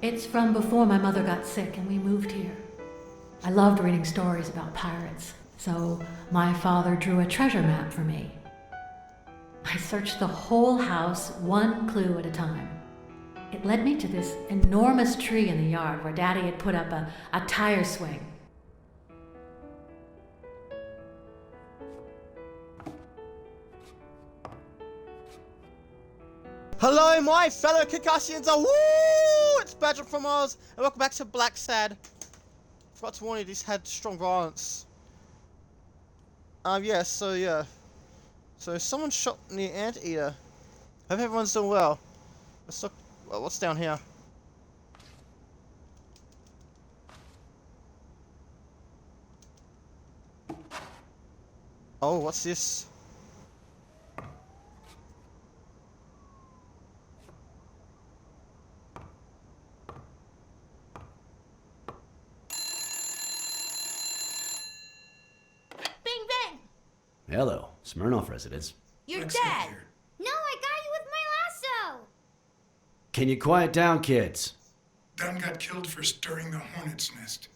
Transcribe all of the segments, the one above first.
It's from before my mother got sick and we moved here. I loved reading stories about pirates, so my father drew a treasure map for me. I searched the whole house, one clue at a time. It led me to this enormous tree in the yard where Daddy had put up a tire swing. Hello, my fellow Kakassians! Woo! It's Badger from Oz, and welcome back to Blacksad. Forgot to warn you, this had strong violence. So someone shot the anteater. Hope everyone's doing well. Let's look. Well, what's down here? Oh, what's this? Hello, Smirnoff residents. You're Blacksad dead! here. No, I got you with my lasso! Can you quiet down, kids? Dunn got killed for stirring the hornet's nest.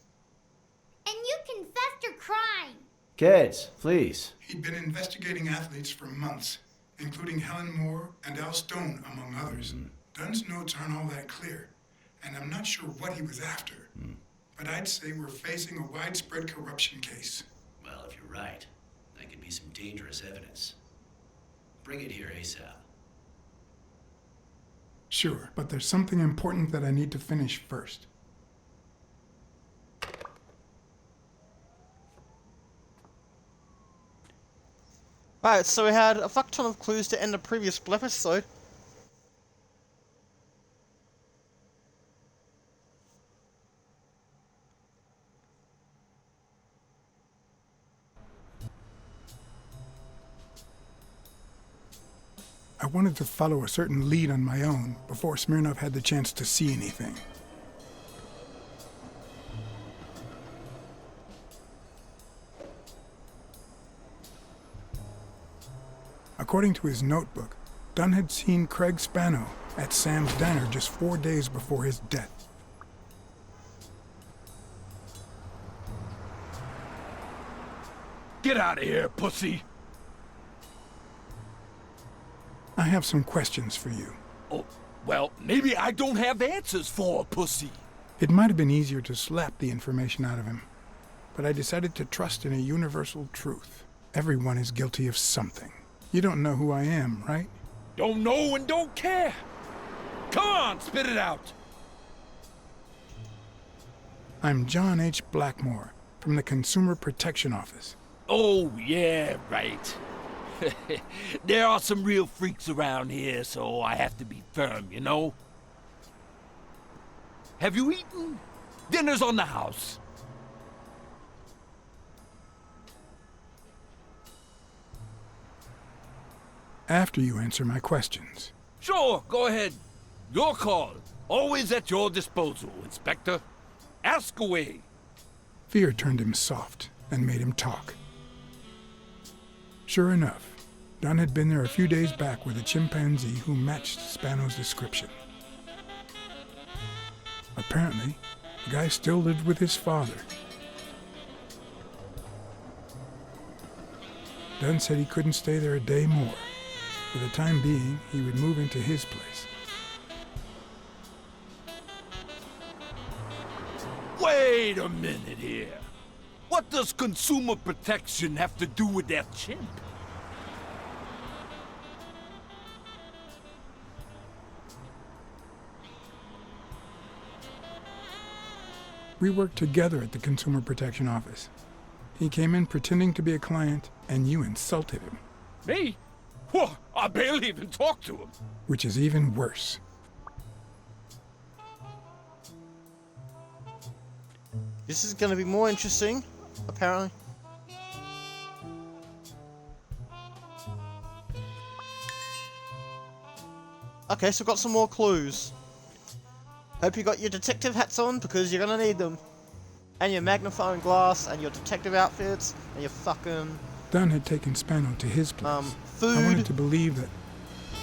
And you confessed your crime! Kids, please. He'd been investigating athletes for months, including Helen Moore and Al Stone, among others. Dunn's notes aren't all that clear, and I'm not sure what he was after. But I'd say we're facing a widespread corruption case. Well, if you're right, that could be some dangerous evidence. Bring it here ASAP. Sure, but there's something important that I need to finish first. Right, so we had a fuck ton of clues to end the previous Blepisode. I wanted to follow a certain lead on my own before Smirnoff had the chance to see anything. According to his notebook, Dunn had seen Craig Spano at Sam's Diner just 4 days before his death. Get out of here, pussy! I have some questions for you. Oh, well, maybe I don't have answers for a pussy. It might have been easier to slap the information out of him, but I decided to trust in a universal truth. Everyone is guilty of something. You don't know who I am, right? Don't know and don't care. Come on, spit it out. I'm John H. Blackmore from the Consumer Protection Office. Oh, yeah, right. There are some real freaks around here, so I have to be firm, you know? Have you eaten? Dinner's on the house. After you answer my questions. Sure, go ahead. Your call. Always at your disposal, Inspector. Ask away. Fear turned him soft and made him talk. Sure enough, Dunn had been there a few days back with a chimpanzee who matched Spano's description. Apparently, the guy still lived with his father. Dunn said he couldn't stay there a day more. For the time being, he would move into his place. Wait a minute here. What does consumer protection have to do with that chimp? We worked together at the Consumer Protection Office. He came in pretending to be a client, and you insulted him. Me? Whoa, I barely even talked to him. Which is even worse. This is going to be more interesting, apparently. Okay, so we've got some more clues. Hope you got your detective hats on, because you're going to need them. And your magnifying glass, and your detective outfits, and your fucking... Dunn had taken Spano to his place. Food. I wanted to believe that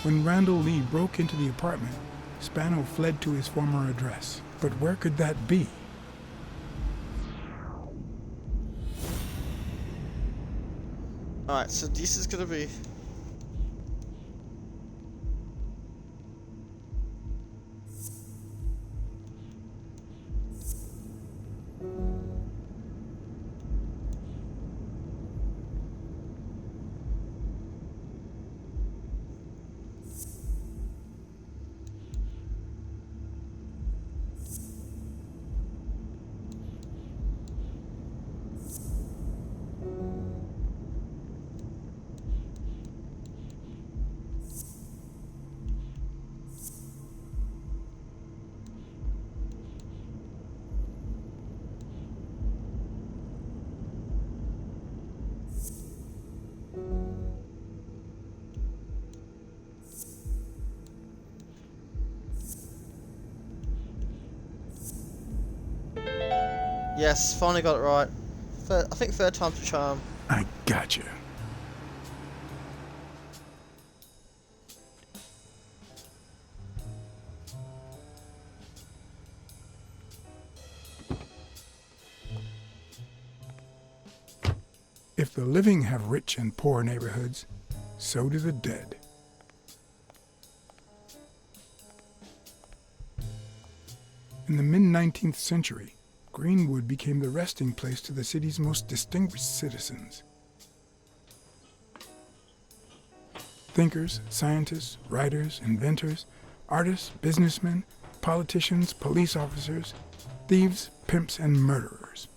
when Randall Lee broke into the apartment, Spano fled to his former address. But where could that be? Alright, so this is gonna be... Yes, finally got it right. I think third time's a charm. I gotcha. If the living have rich and poor neighborhoods, so do the dead. In the mid-19th century, Greenwood became the resting place to the city's most distinguished citizens. Thinkers, scientists, writers, inventors, artists, businessmen, politicians, police officers, thieves, pimps, and murderers.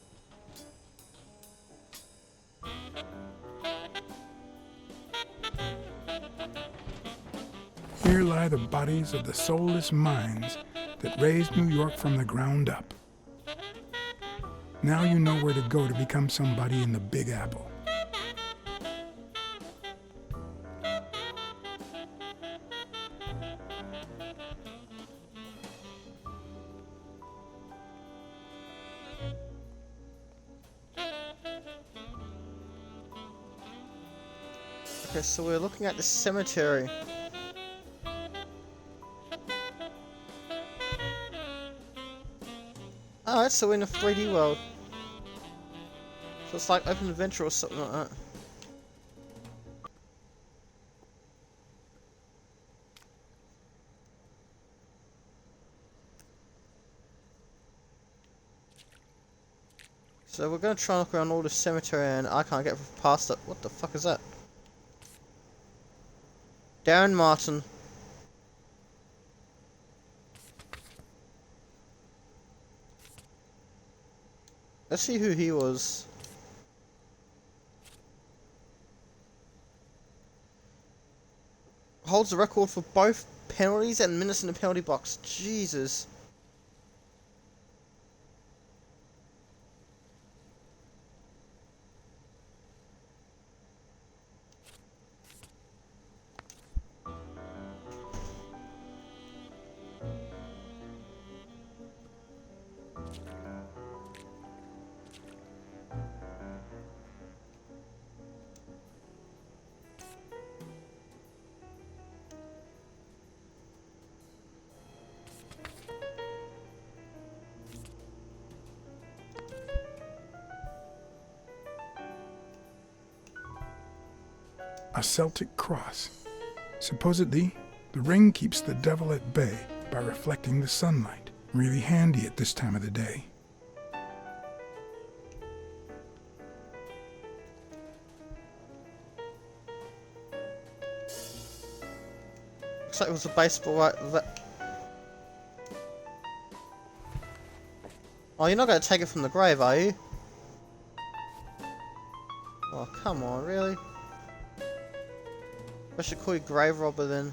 Here lie the bodies of the soulless minds that raised New York from the ground up. Now you know where to go to become somebody in the Big Apple. Okay, so we're looking at the cemetery. Alright, so we're in a 3D world. So it's like open adventure or something like that. So we're gonna try and look around all the cemetery and I can't get past it. What the fuck is that? Darren Martin. Let's see who he was. Holds the record for both penalties and minutes in the penalty box. Jesus. A Celtic cross. Supposedly, the ring keeps the devil at bay by reflecting the sunlight. Really handy at this time of the day. Looks like it was a baseball right there. Oh, you're not going to take it from the grave, are you? Oh, come on, really? I should call you grave robber then.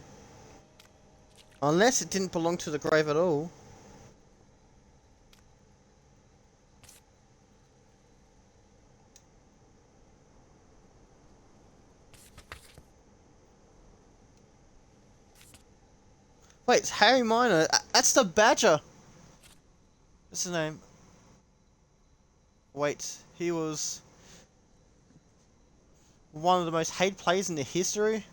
Unless it didn't belong to the grave at all. Wait, it's Harry Minor. That's the Badger. What's his name? Wait, he was one of the most hated players in the history.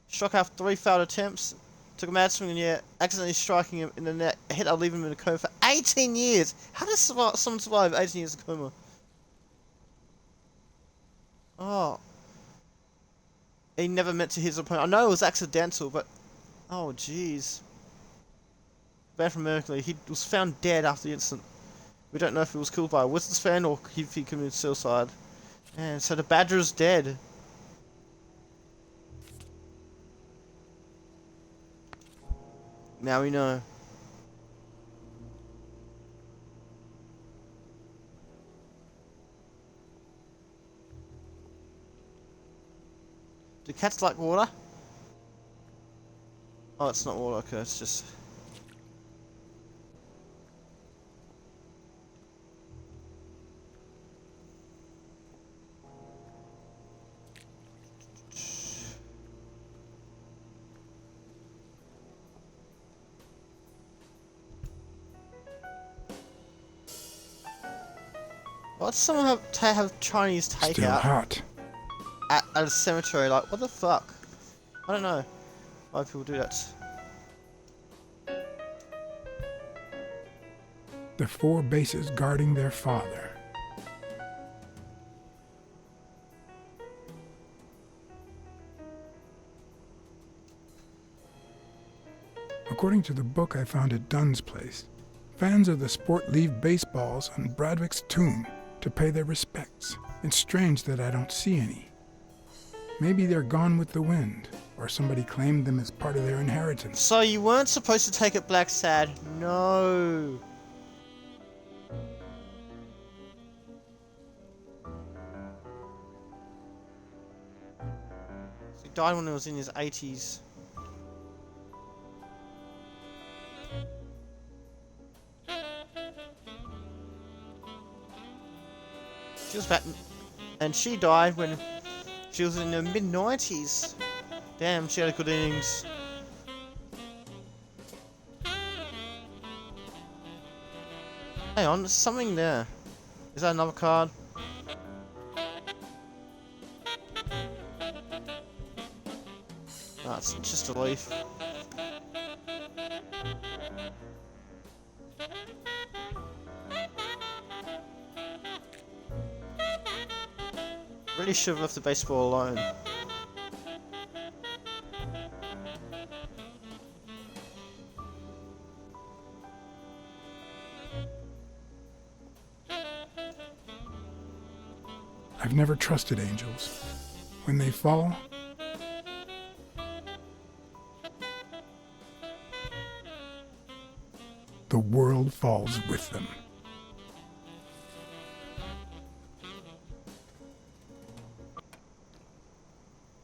Struck out 3 failed attempts. Took a mad swing in the air, accidentally striking him in the net. A hit that'll leave him in a coma for 18 years! How does someone survive 18 years of coma? Oh. He never meant to hit his opponent. I know it was accidental, but... Oh, jeez. Bad from Mercury. He was found dead after the incident. We don't know if he was killed by a Wizards fan or if he committed suicide. And so the Badger is dead. Now we know. Do cats like water? Oh, it's not water, okay, it's just... Why does someone have Chinese takeout? Still hot. At a cemetery, like, what the fuck? I don't know why people do that. The 4 bases guarding their father. According to the book I found at Dunn's place, fans of the sport leave baseballs on Bradwick's tomb to pay their respects. It's strange that I don't see any. Maybe they're gone with the wind, or somebody claimed them as part of their inheritance. So you weren't supposed to take it, Blacksad. No. He died when he was in his 80s. She was back, and she died when she was in her mid-90s. Damn, she had a good innings. Hang on, there's something there. Is that another card? No, it's just a leaf. Really should have left the baseball alone. I've never trusted angels. When they fall, the world falls with them.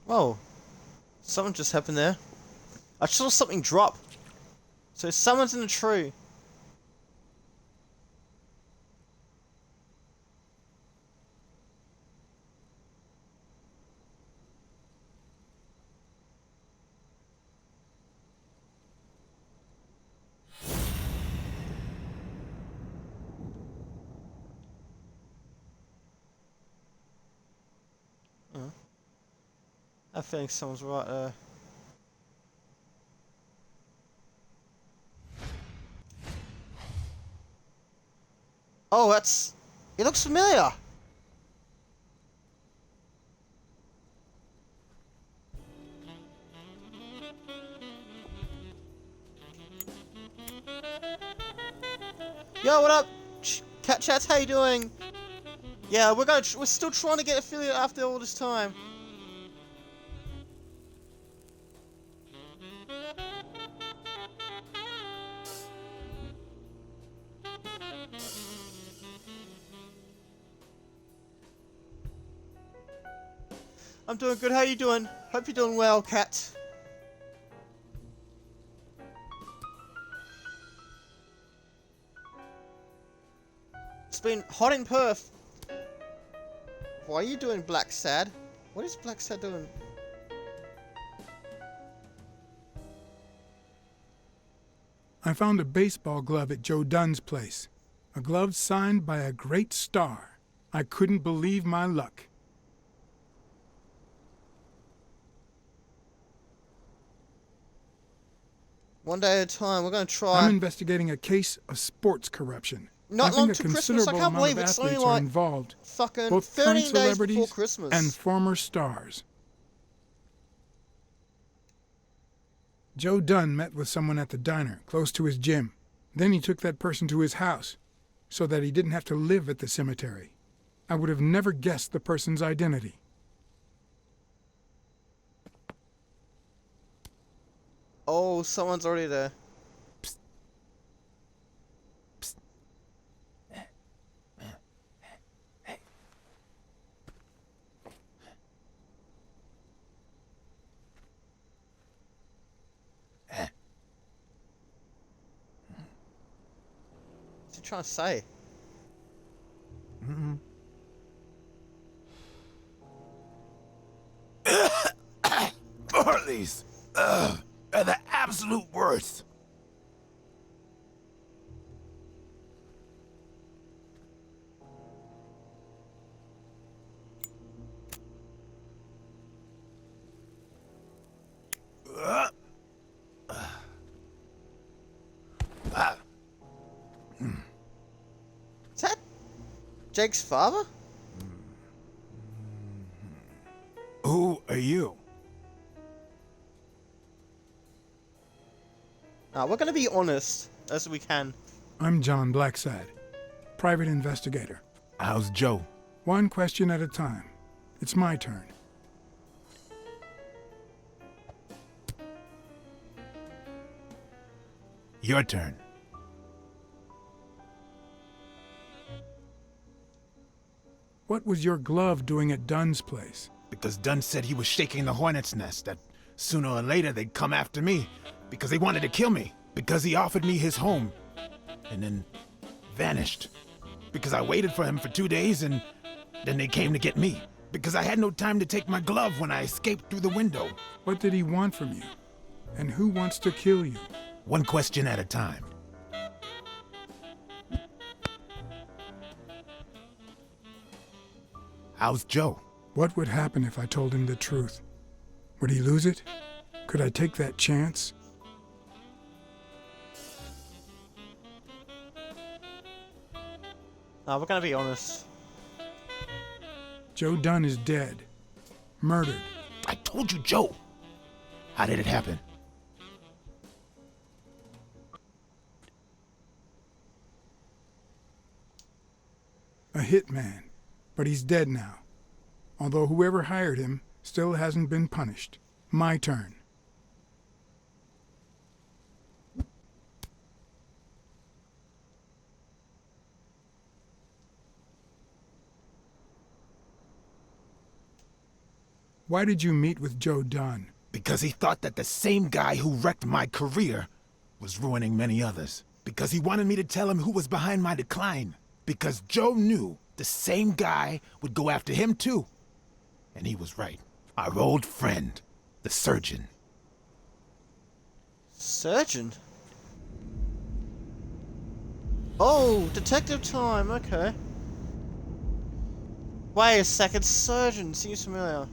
Whoa. Something just happened there. I saw something drop. So someone's in the tree. I think someone's right there. Oh, that's... It looks familiar! Yo, what up? Cat Chats, how you doing? Yeah, we're still trying to get affiliate after all this time. I'm doing good, how you doing? Hope you're doing well, Cat. It's been hot in Perth. Why are you doing Blacksad? What is Blacksad doing? I found a baseball glove at Joe Dunn's place. A glove signed by a great star. I couldn't believe my luck. One day at a time. We're gonna try. I'm investigating a case of sports corruption. Not I long think a to Christmas. I considerable can't amount believe of it's only athletes are like involved, fucking both 13 current days before celebrities Christmas. and former stars. Joe Dunn met with someone at the diner, close to his gym. Then he took that person to his house, so that he didn't have to live at the cemetery. I would have never guessed the person's identity. Oh, someone's already there. What's he trying to say? Barley's. Are the absolute worst. Is that Jake's father? Who are you? We're gonna be honest as we can. I'm John Blacksad, private investigator. How's Joe? One question at a time. It's my turn. Your turn. What was your glove doing at Dunn's place? Because Dunn said he was shaking the hornet's nest, that sooner or later they'd come after me, because they wanted to kill me, because he offered me his home, and then vanished. Because I waited for him for 2 days, and then they came to get me. Because I had no time to take my glove when I escaped through the window. What did he want from you? And who wants to kill you? One question at a time. How's Joe? What would happen if I told him the truth? Would he lose it? Could I take that chance? We're gonna be honest. Joe Dunn is dead. Murdered. I told you, Joe. How did it happen? A hitman. But he's dead now. Although whoever hired him still hasn't been punished. My turn. Why did you meet with Joe Dunn? Because he thought that the same guy who wrecked my career was ruining many others. Because he wanted me to tell him who was behind my decline. Because Joe knew the same guy would go after him too. And he was right. Our old friend, the surgeon. Surgeon? Oh, detective time, okay. Wait a second, surgeon seems familiar.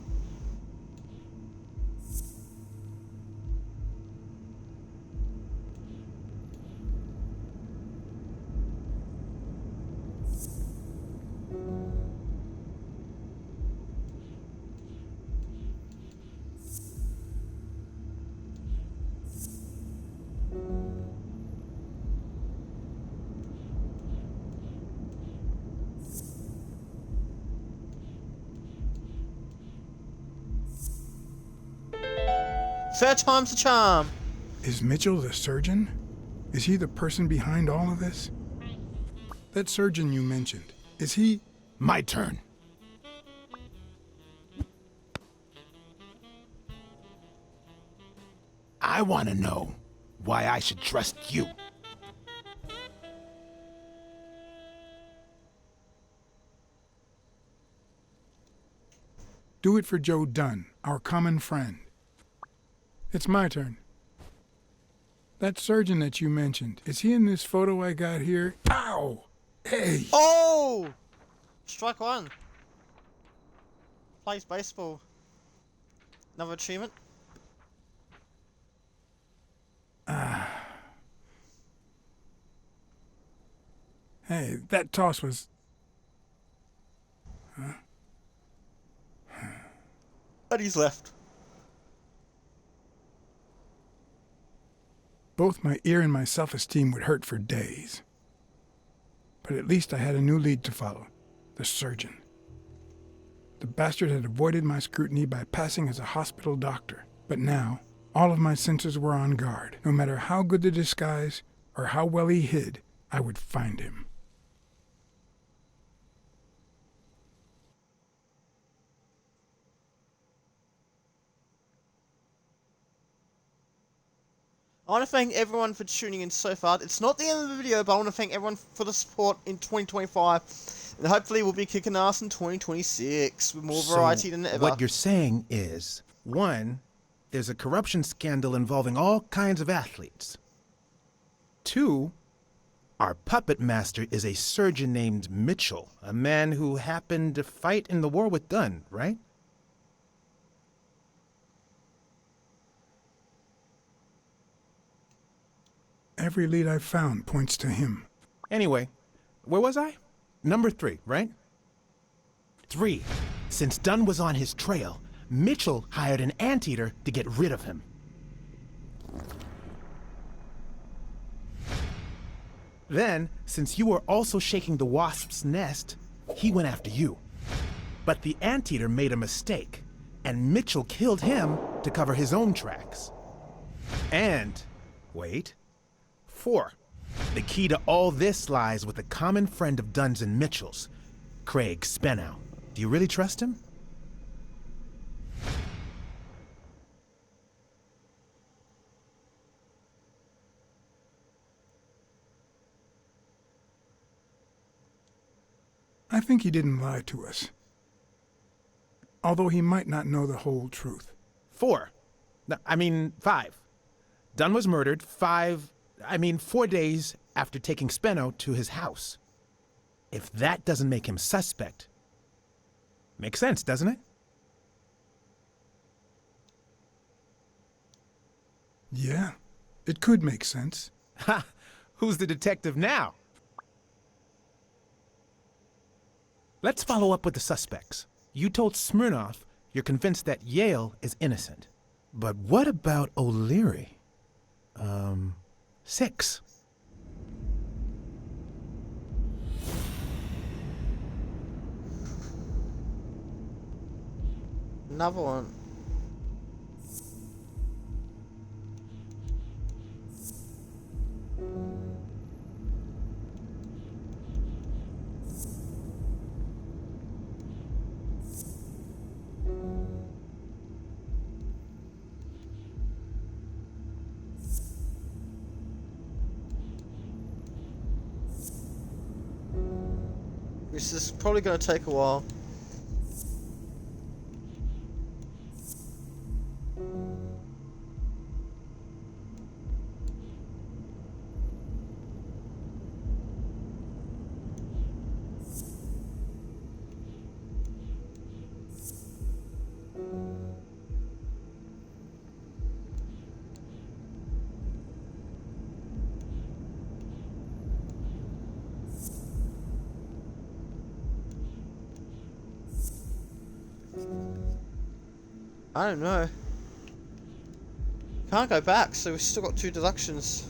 Third time's the charm. Is Mitchell the surgeon? Is he the person behind all of this? That surgeon you mentioned, is he... My turn. I want to know why I should trust you. Do it for Joe Dunn, our common friend. It's my turn. That surgeon that you mentioned, is he in this photo I got here? Ow! Hey! Oh! Strike one. Plays baseball. Another achievement. Ah. Hey, that toss was... And he's left. Both my ear and my self-esteem would hurt for days. But at least I had a new lead to follow. The surgeon. The bastard had avoided my scrutiny by passing as a hospital doctor. But now, all of my senses were on guard. No matter how good the disguise or how well he hid, I would find him. I want to thank everyone for tuning in so far. It's not the end of the video, but I want to thank everyone for the support in 2025. And hopefully we'll be kicking ass in 2026 with more variety than ever. What you're saying is, 1, there's a corruption scandal involving all kinds of athletes. 2, our puppet master is a surgeon named Mitchell, a man who happened to fight in the war with Dunn, right? Every lead I've found points to him. Anyway, where was I? Number 3, right? 3. Since Dunn was on his trail, Mitchell hired an anteater to get rid of him. Then, since you were also shaking the wasp's nest, he went after you. But the anteater made a mistake, and Mitchell killed him to cover his own tracks. And, wait, 4. The key to all this lies with a common friend of Dunn's and Mitchell's, Craig Spenow. Do you really trust him? I think he didn't lie to us. Although he might not know the whole truth. 4. No, I mean 5. Dunn was murdered 4 days after taking Speno to his house. If that doesn't make him suspect, makes sense, doesn't it? Yeah, it could make sense. Ha! Who's the detective now? Let's follow up with the suspects. You told Smirnoff you're convinced that Yale is innocent. But what about O'Leary? 6. Another one. This is probably going to take a while. I don't know. Can't go back, so we've still got 2 deductions.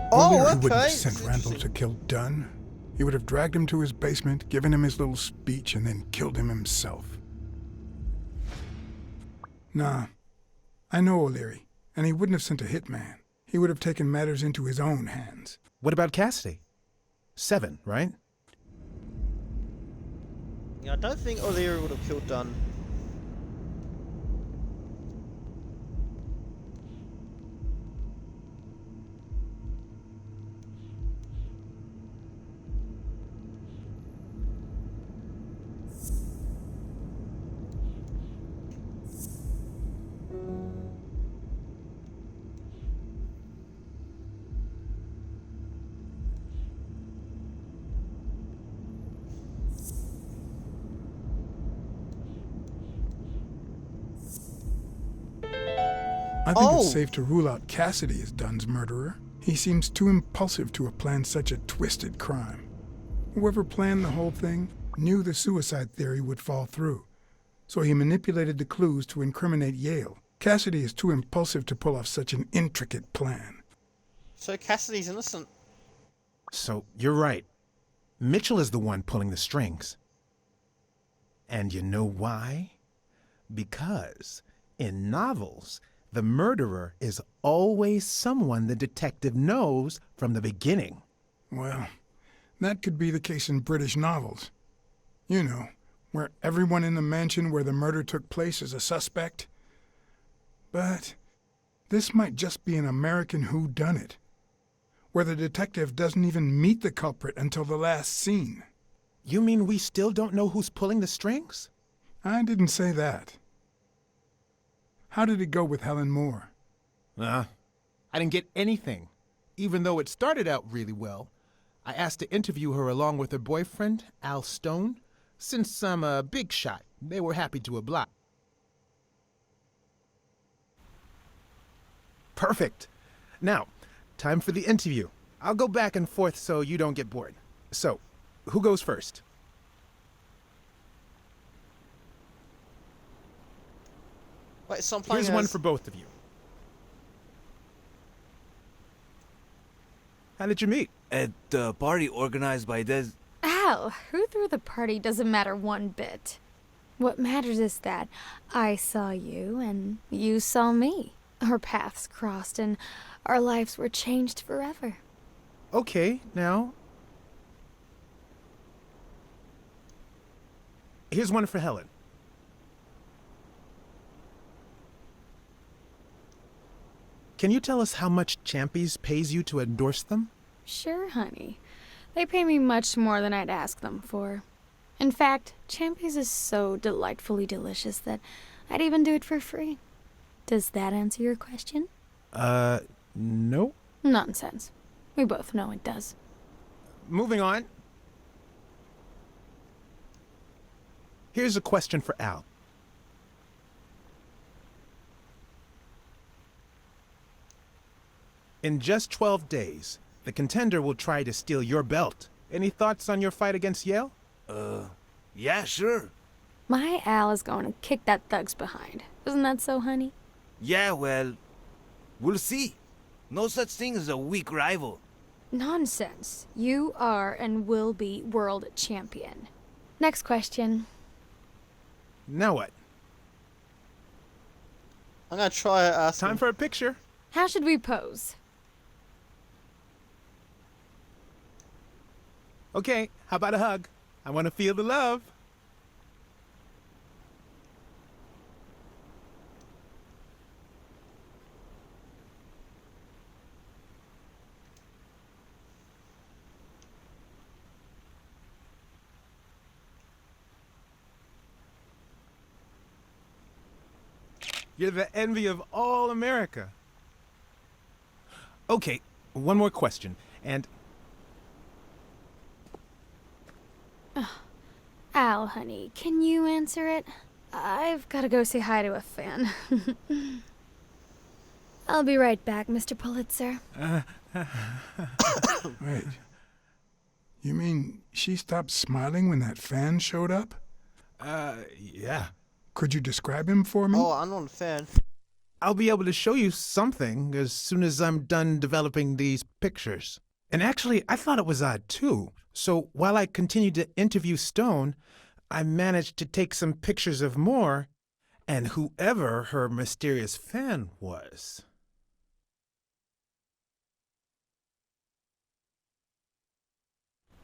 O'Leary Oh, wouldn't okay. have sent Randall to kill Dunn. He would have dragged him to his basement, given him his little speech, and then killed him himself. Nah, I know O'Leary, and he wouldn't have sent a hitman. He would have taken matters into his own hands. What about Cassidy? 7, right? Yeah, I don't think O'Leary would have killed Dunn. I think Oh. it's safe to rule out Cassidy as Dunn's murderer. He seems too impulsive to have planned such a twisted crime. Whoever planned the whole thing knew the suicide theory would fall through, so he manipulated the clues to incriminate Yale. Cassidy is too impulsive to pull off such an intricate plan. So Cassidy's innocent. So, you're right. Mitchell is the one pulling the strings. And you know why? Because in novels, the murderer is always someone the detective knows from the beginning. Well, that could be the case in British novels. You know, where everyone in the mansion where the murder took place is a suspect. But this might just be an American whodunit, where the detective doesn't even meet the culprit until the last scene. You mean we still don't know who's pulling the strings? I didn't say that. How did it go with Helen Moore? I didn't get anything, even though it started out really well. I asked to interview her along with her boyfriend, Al Stone. Since I'm a big shot, they were happy to oblige. Perfect. Now, time for the interview. I'll go back and forth so you don't get bored. So, who goes first? Wait, so I'm playing Here's one as- for both of you. How did you meet? At the party organized by Des. Al, who threw the party doesn't matter one bit. What matters is that I saw you and you saw me. Our paths crossed and our lives were changed forever. Okay, now. Here's one for Helen. Can you tell us how much Champies pays you to endorse them? Sure, honey. They pay me much more than I'd ask them for. In fact, Champies is so delightfully delicious that I'd even do it for free. Does that answer your question? No. Nonsense. We both know it does. Moving on. Here's a question for Al. In just 12 days, the contender will try to steal your belt. Any thoughts on your fight against Yale? Yeah, sure. My Al is going to kick that thug's behind. Isn't that so, honey? Yeah, well, we'll see. No such thing as a weak rival. Nonsense. You are and will be world champion. Next question. Now what? I'm gonna try asking. Time for a picture. How should we pose? Okay, how about a hug? I want to feel the love. You're the envy of all America. Okay, one more question, and Al, honey, can you answer it? I've got to go say hi to a fan. I'll be right back, Mr. Pulitzer. Wait. You mean she stopped smiling when that fan showed up? yeah. Could you describe him for me? Oh, I'm not a fan. I'll be able to show you something as soon as I'm done developing these pictures. And actually, I thought it was odd too. So while I continued to interview Stone, I managed to take some pictures of Moore and whoever her mysterious fan was.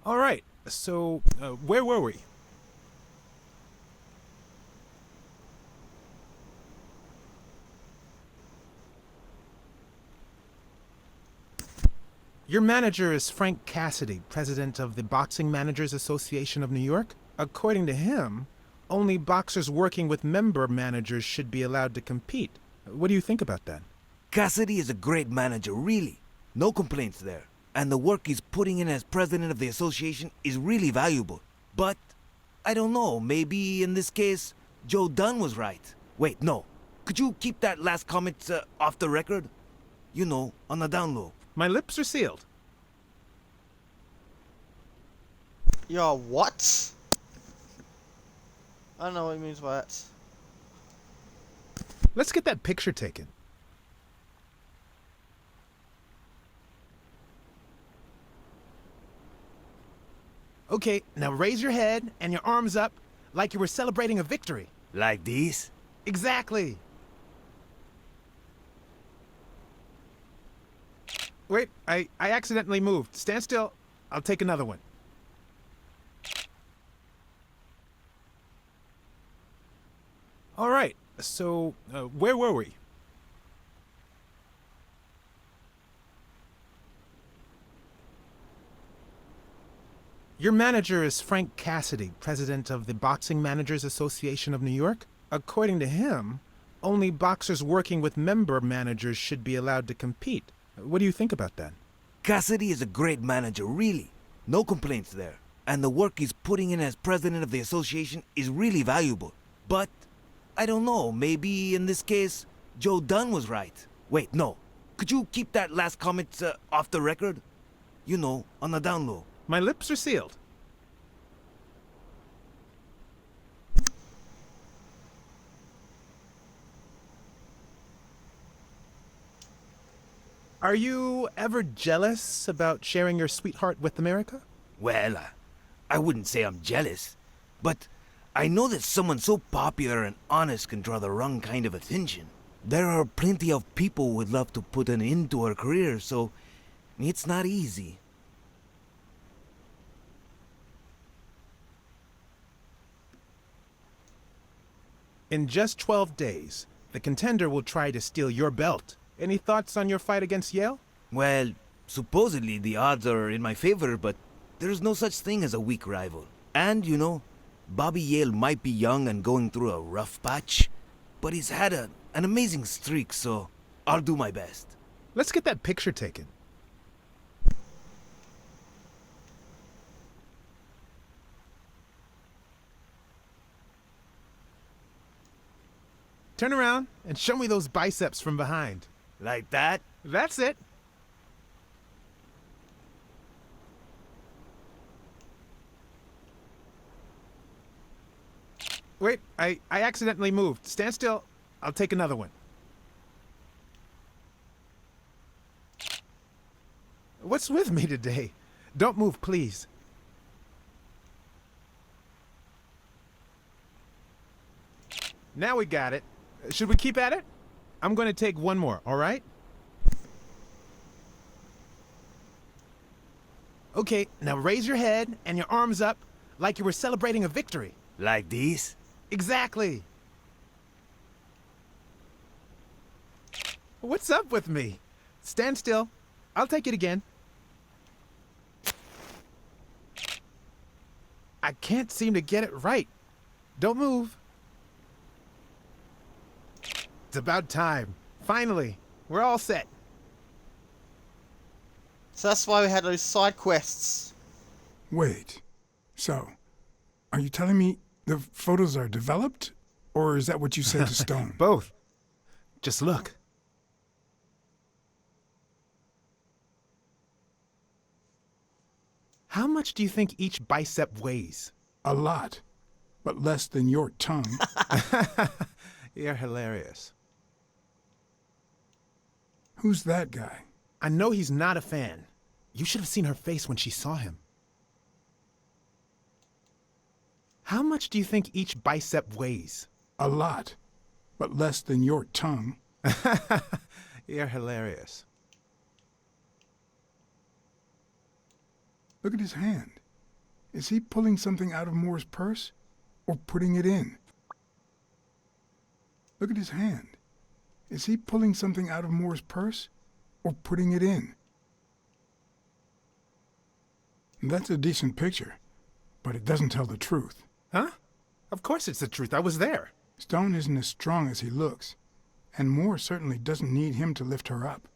All right, so where were we? Your manager is Frank Cassidy, president of the Boxing Managers Association of New York. According to him, only boxers working with member managers should be allowed to compete. What do you think about that? Cassidy is a great manager, really. No complaints there. And the work he's putting in as president of the association is really valuable. But, I don't know, maybe in this case, Joe Dunn was right. Wait, no. Could you keep that last comment off the record? You know, on the down low. My lips are sealed. Yo, what? I don't know what he means by that. Let's get that picture taken. Okay, now raise your head and your arms up like you were celebrating a victory. Like these? Exactly. Wait, I accidentally moved. Stand still. I'll take another one. All right, so where were we? Your manager is Frank Cassidy, president of the Boxing Managers Association of New York. According to him, only boxers working with member managers should be allowed to compete. What do you think about that? Cassidy is a great manager, really. No complaints there. And the work he's putting in as president of the association is really valuable. But, I don't know, maybe in this case, Joe Dunn was right. Wait, no. Could you keep that last comment off the record? You know, on the down low. My lips are sealed. Are you ever jealous about sharing your sweetheart with America? Well, I wouldn't say I'm jealous, but I know that someone so popular and honest can draw the wrong kind of attention. There are plenty of people who would love to put an end to her career, so it's not easy. In just 12 days, the contender will try to steal your belt. Any thoughts on your fight against Yale? Well, supposedly the odds are in my favor, but there's no such thing as a weak rival. And, you know, Bobby Yale might be young and going through a rough patch, but he's had an amazing streak, so I'll do my best. Let's get that picture taken. Turn around and show me those biceps from behind. Like that? That's it. Wait, I accidentally moved. Stand still. I'll take another one. What's with me today? Don't move, please. Now we got it. Should we keep at it? I'm going to take one more, all right? Okay, now raise your head and your arms up like you were celebrating a victory. Like these? Exactly. What's up with me? Stand still. I'll take it again. I can't seem to get it right. Don't move. It's about time. Finally, we're all set. So that's why we had those side quests. Wait. So, are you telling me the photos are developed? Or is that what you said to Stone? Both. Just look. How much do you think each bicep weighs? A lot. But less than your tongue. You're hilarious. Who's that guy? I know he's not a fan. You should have seen her face when she saw him. How much do you think each bicep weighs? A lot. But less than your tongue. You're hilarious. Look at his hand. Is he pulling something out of Moore's purse? Or putting it in? Look at his hand. Is he pulling something out of Moore's purse? Or putting it in? That's a decent picture, but it doesn't tell the truth. Huh? Of course it's the truth. I was there. Stone isn't as strong as he looks, and Moore certainly doesn't need him to lift her up.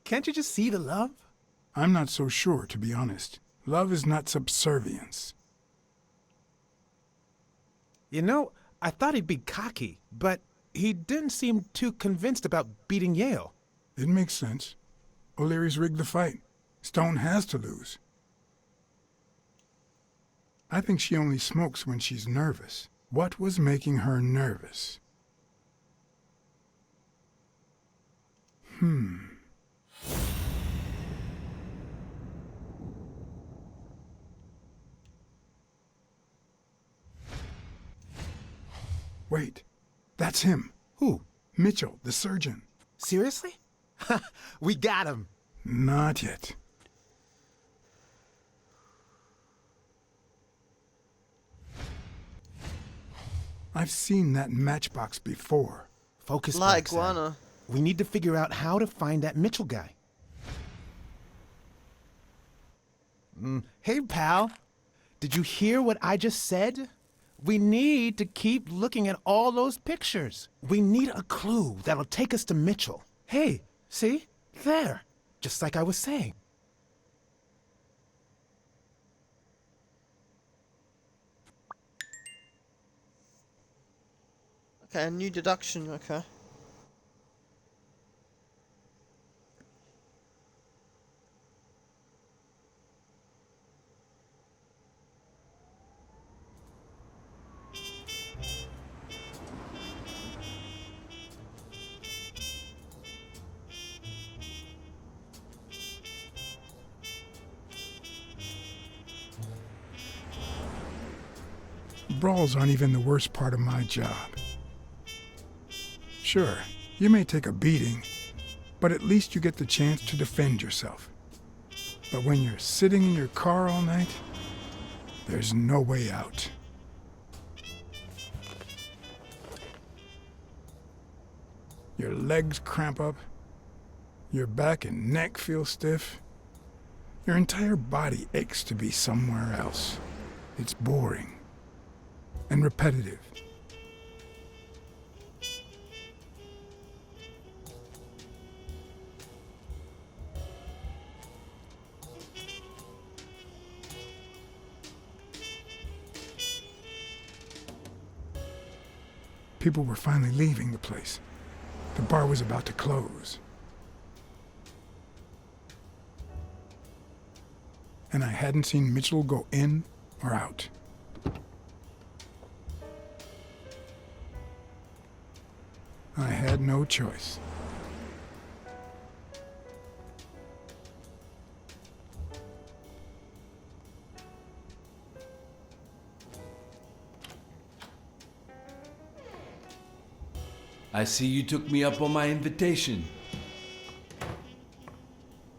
Can't you just see the love? I'm not so sure, to be honest. Love is not subservience. You know, I thought he'd be cocky, but he didn't seem too convinced about beating Yale. It makes sense. O'Leary's rigged the fight. Stone has to lose. I think she only smokes when she's nervous. What was making her nervous? Wait, that's him. Who? Mitchell, the surgeon. Seriously? We got him. Not yet. I've seen that matchbox before. Focus, Like Blacksad. iguana. We need to figure out how to find that Mitchell guy. Hey, pal. Did you hear what I just said? We need to keep looking at all those pictures. We need a clue that'll take us to Mitchell. Hey, see? There. Just like I was saying. Okay, a new deduction, okay. Brawls aren't even the worst part of my job. Sure, you may take a beating, but at least you get the chance to defend yourself. But when you're sitting in your car all night, there's no way out. Your legs cramp up, your back and neck feel stiff. Your entire body aches to be somewhere else. It's boring and repetitive. People were finally leaving the place. The bar was about to close. And I hadn't seen Mitchell go in or out. I had no choice. I see you took me up on my invitation.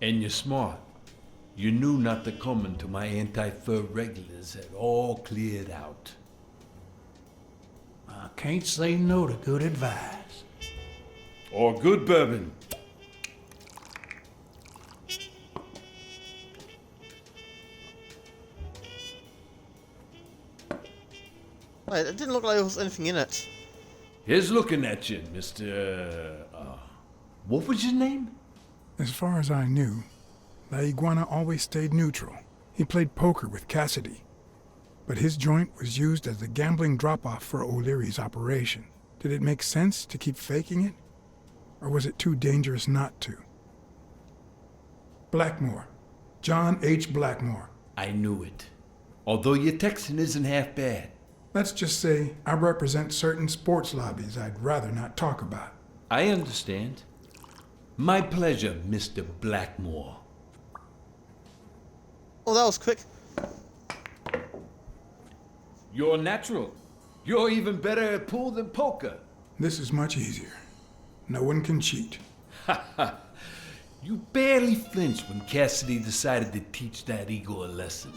And you're smart. You knew not to come until my anti-fur regulars had all cleared out. I can't say no to good advice. Or good bourbon. Wait, it didn't look like there was anything in it. Here's looking at you, Mr. What was your name? As far as I knew, La Iguana always stayed neutral. He played poker with Cassidy, but his joint was used as the gambling drop-off for O'Leary's operation. Did it make sense to keep faking it? Or was it too dangerous not to? Blackmore. John H. Blackmore. I knew it. Although your Texan isn't half bad. Let's just say I represent certain sports lobbies I'd rather not talk about. I understand. My pleasure, Mr. Blackmore. Oh, that was quick. You're natural. You're even better at pool than poker. This is much easier. No one can cheat. You barely flinched when Cassidy decided to teach that eagle a lesson.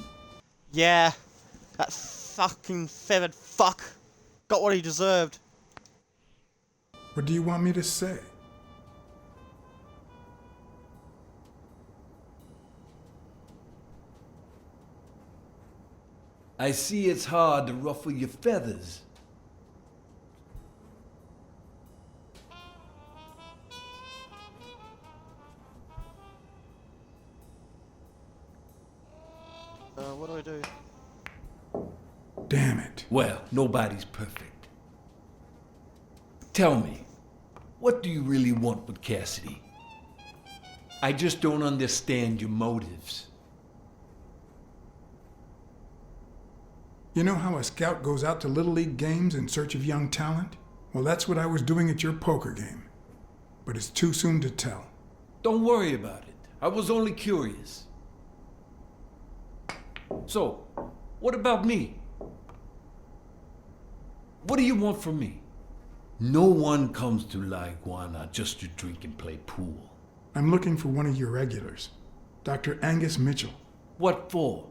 Yeah, that fucking feathered fuck got what he deserved. What do you want me to say? I see it's hard to ruffle your feathers. What do I do? Damn. damn it. Well, nobody's perfect. Tell me, what do you really want with Cassidy? I just don't understand your motives. You know how a scout goes out to Little League games in search of young talent? Well, that's what I was doing at your poker game. But it's too soon to tell. Don't worry about it. I was only curious. So, what about me? What do you want from me? No one comes to La Iguana just to drink and play pool. I'm looking for one of your regulars, Dr. Angus Mitchell. What for?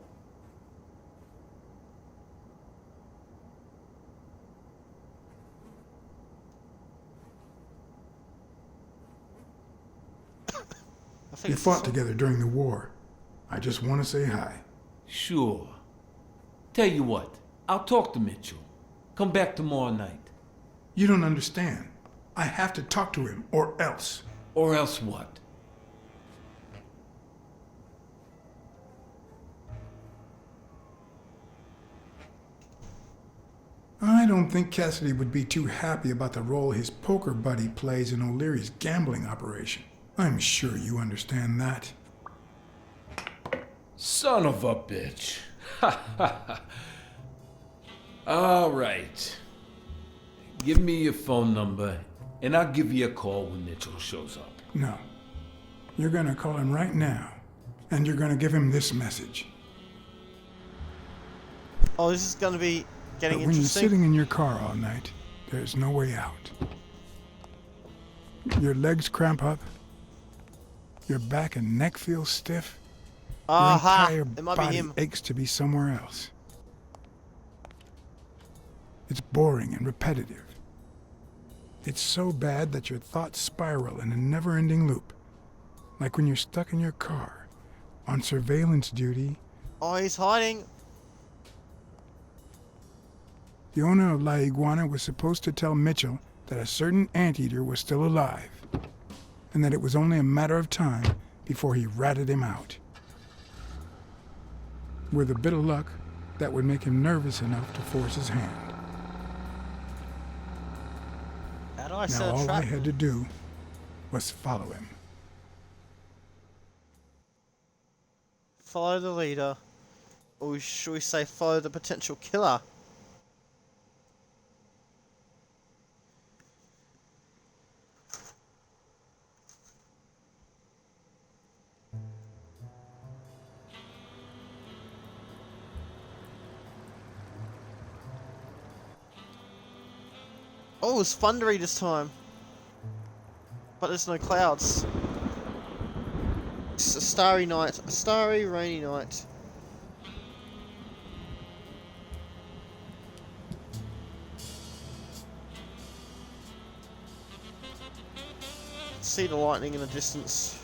We fought together during the war. I just want to say hi. Sure. Tell you what, I'll talk to Mitchell. Come back tomorrow night. You don't understand. I have to talk to him, or else. Or else what? I don't think Cassidy would be too happy about the role his poker buddy plays in O'Leary's gambling operation. I'm sure you understand that. Son of a bitch. All right. Give me your phone number, and I'll give you a call when Mitchell shows up. No. You're gonna call him right now, and you're gonna give him this message. Oh, this is gonna be getting But when you're interesting. sitting in your car all night, there's no way out. Your legs cramp up, your back and neck feel stiff, Aha! your entire It might be body him. aches to be somewhere else. It's boring and repetitive. It's so bad that your thoughts spiral in a never-ending loop, like when you're stuck in your car, on surveillance duty. Oh, he's hiding. The owner of La Iguana was supposed to tell Mitchell that a certain anteater was still alive, and that it was only a matter of time before he ratted him out. With a bit of luck, that would make him nervous enough to force his hand. How do I Now set a all I trap? had to do was follow him. Follow the leader. Or should we say follow the potential killer? Oh, it's thundery this time. But there's no clouds. It's a starry night. A starry, rainy night. See the lightning in the distance.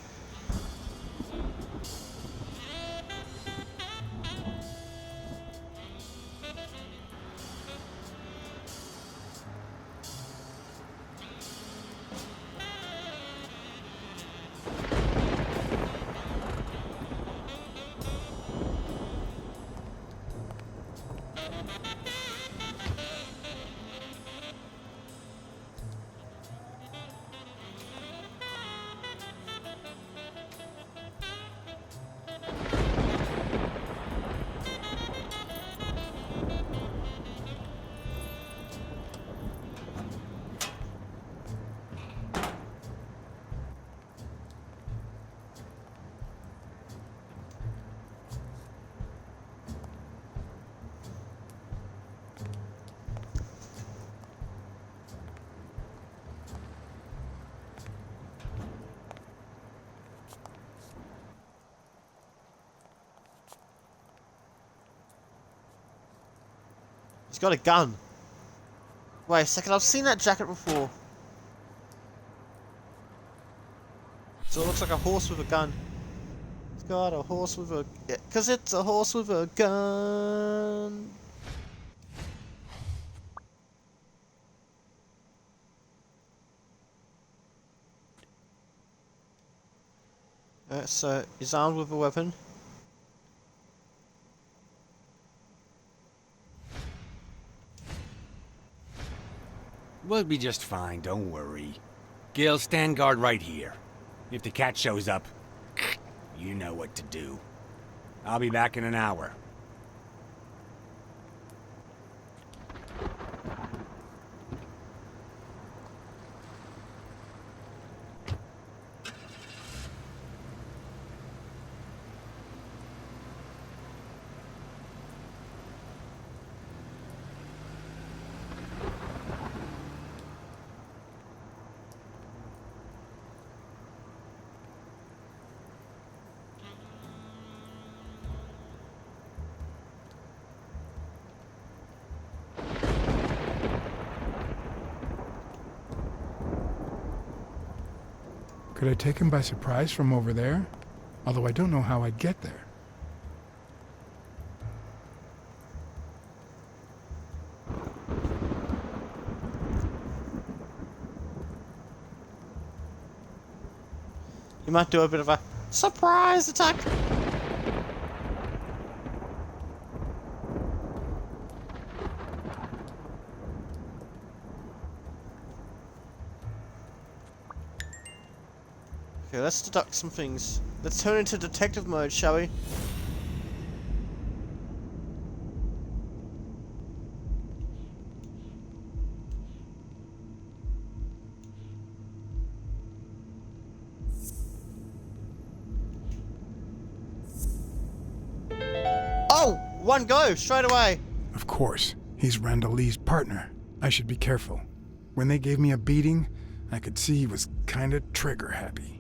He's got a gun. Wait a second, I've seen that jacket before. So it looks like a horse with a gun. It's got a horse with a... Yeah, 'cause it's a horse with a gun. So he's armed with a weapon. We'll be just fine, don't worry. Gil, stand guard right here. If the cat shows up, you know what to do. I'll be back in an hour. Could I take him by surprise from over there? Although I don't know how I'd get there. You might do a bit of a surprise attack. Okay, let's deduct some things. Let's turn into detective mode, shall we? Oh! One go, straight away! Of course, he's Randall Lee's partner. I should be careful. When they gave me a beating, I could see he was kinda trigger happy.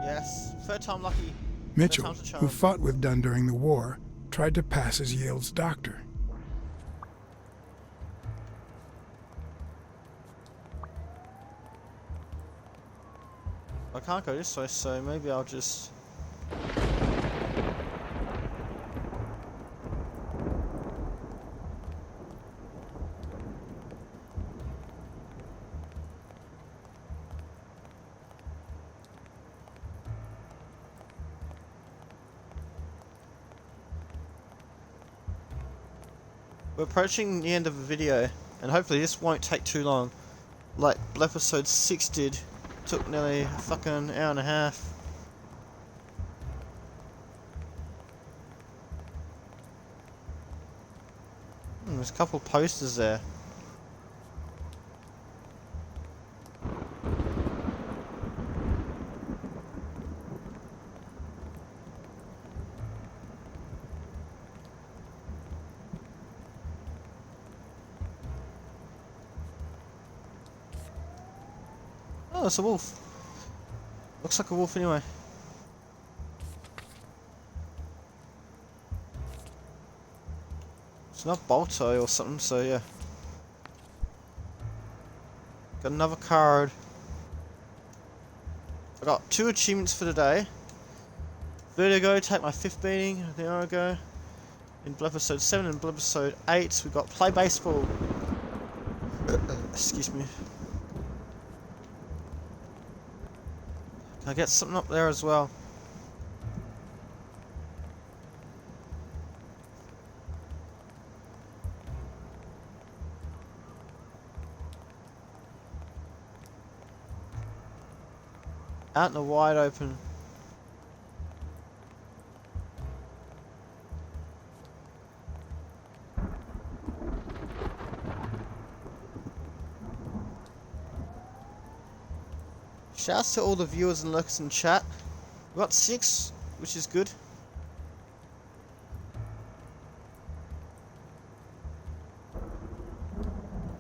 Yes, third time lucky. Mitchell, Third time's a charm. who fought with Dunn during the war, tried to pass as Yale's doctor. I can't go this way, so maybe I'll just... We're approaching the end of the video, and hopefully this won't take too long. Like Blepisode 6 did. Took nearly a fucking hour and a half. There's a couple posters there. Oh, it's a wolf. Looks like a wolf anyway. It's not Balto or something, so yeah. Got another card. I got 2 achievements for today. Vertigo, take my 5th beating an hour ago. In Blepisode 7 and Blepisode 8, we got play baseball. Excuse me. Can I get something up there as well? Out in the wide open. Shouts to all the viewers and lurkers in chat. We got 6, which is good.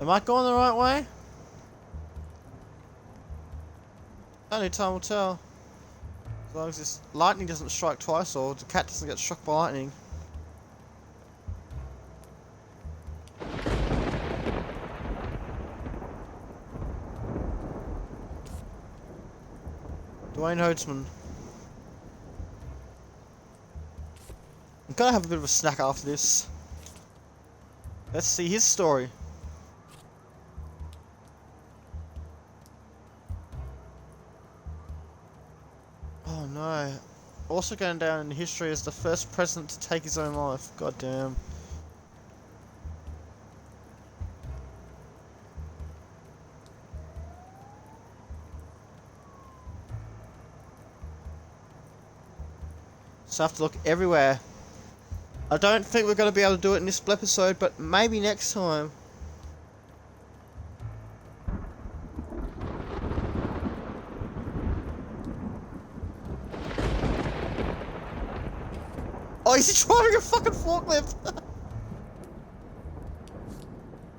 Am I going the right way? Only time will tell. As long as this lightning doesn't strike twice or the cat doesn't get struck by lightning. Dwayne Hoatsman. I'm gonna have a bit of a snack after this. Let's see his story. Oh no. Also going down in history as the first president to take his own life. God damn. So I have to look everywhere. I don't think we're going to be able to do it in this episode, but maybe next time. Oh, he's driving a fucking forklift!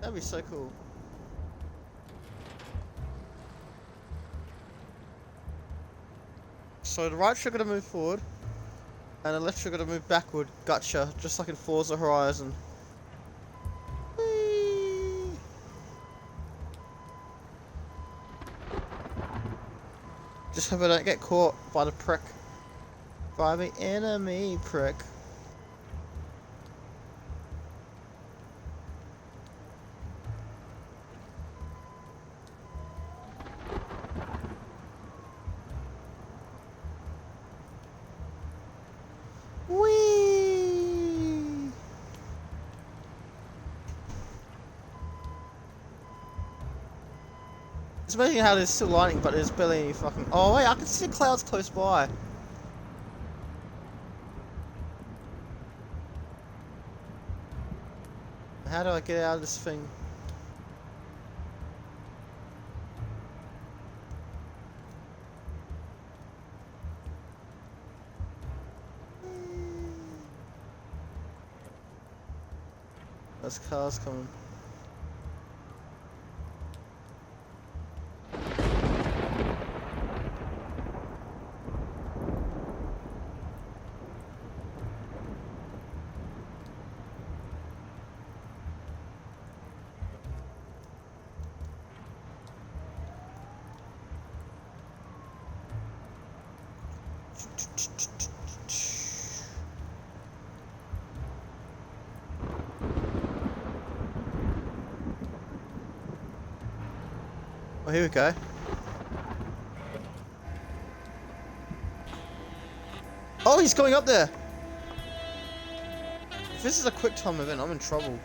That'd be so cool. So the right trigger to move forward. And the left trigger to move backward. Gotcha. Just like in Forza Horizon. Whee! Just hope I don't get caught by the prick. By the enemy prick. It's amazing how there's still lightning, but there's barely any fucking... Oh wait, I can see clouds close by. How do I get out of this thing? There's cars coming. Oh, here we go. Oh, he's going up there! If this is a quick time event, I'm in trouble.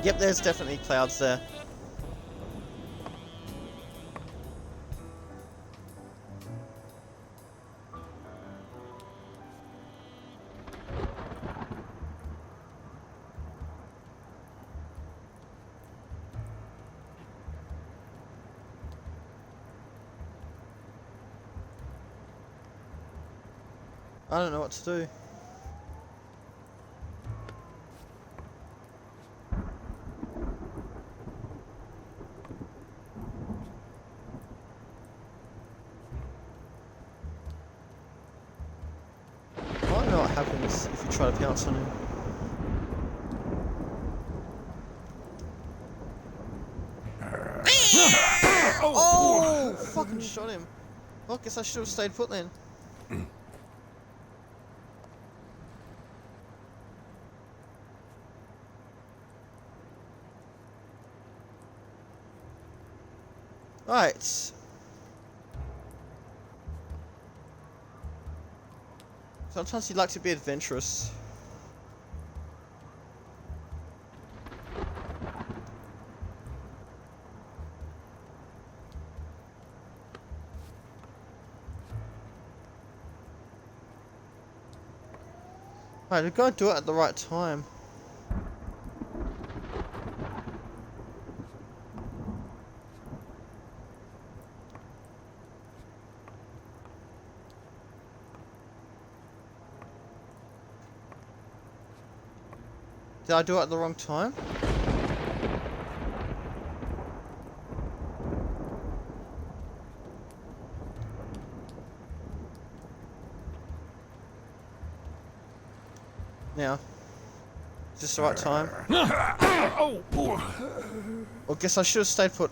Yep, there's definitely clouds there. I don't know what to do. I don't know what happens if you try to pounce on him. Oh! Fucking shot him. Well, I guess I should have stayed put then. Right. Sometimes you'd like to be adventurous. Right, we've got to do it at the right time. Did I do it at the wrong time? Now, is this the right time? Oh, I guess I should have stayed put.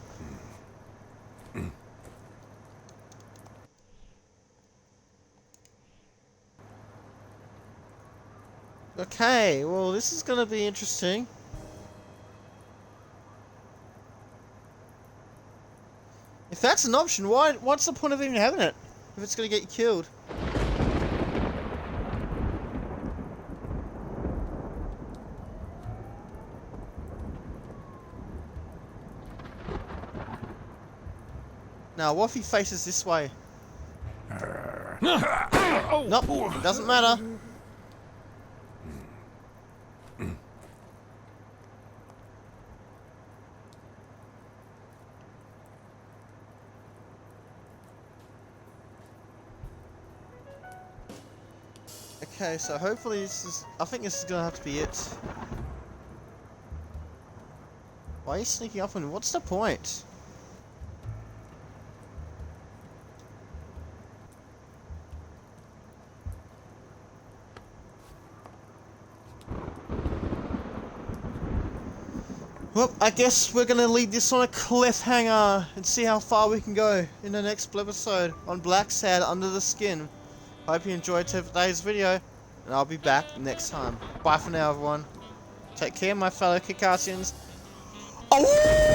Okay, well this is gonna be interesting. If that's an option, what's the point of even having it? If it's gonna get you killed? Now, what if he faces this way? Nope, it doesn't matter. Okay, so hopefully this is... I think this is gonna have to be it. Why are you sneaking up on me? What's the point? Well, I guess we're gonna leave this on a cliffhanger and see how far we can go in the next episode on Blacksad Under the Skin. Hope you enjoyed today's video, and I'll be back next time. Bye for now, everyone. Take care, my fellow Kickassians. Oh!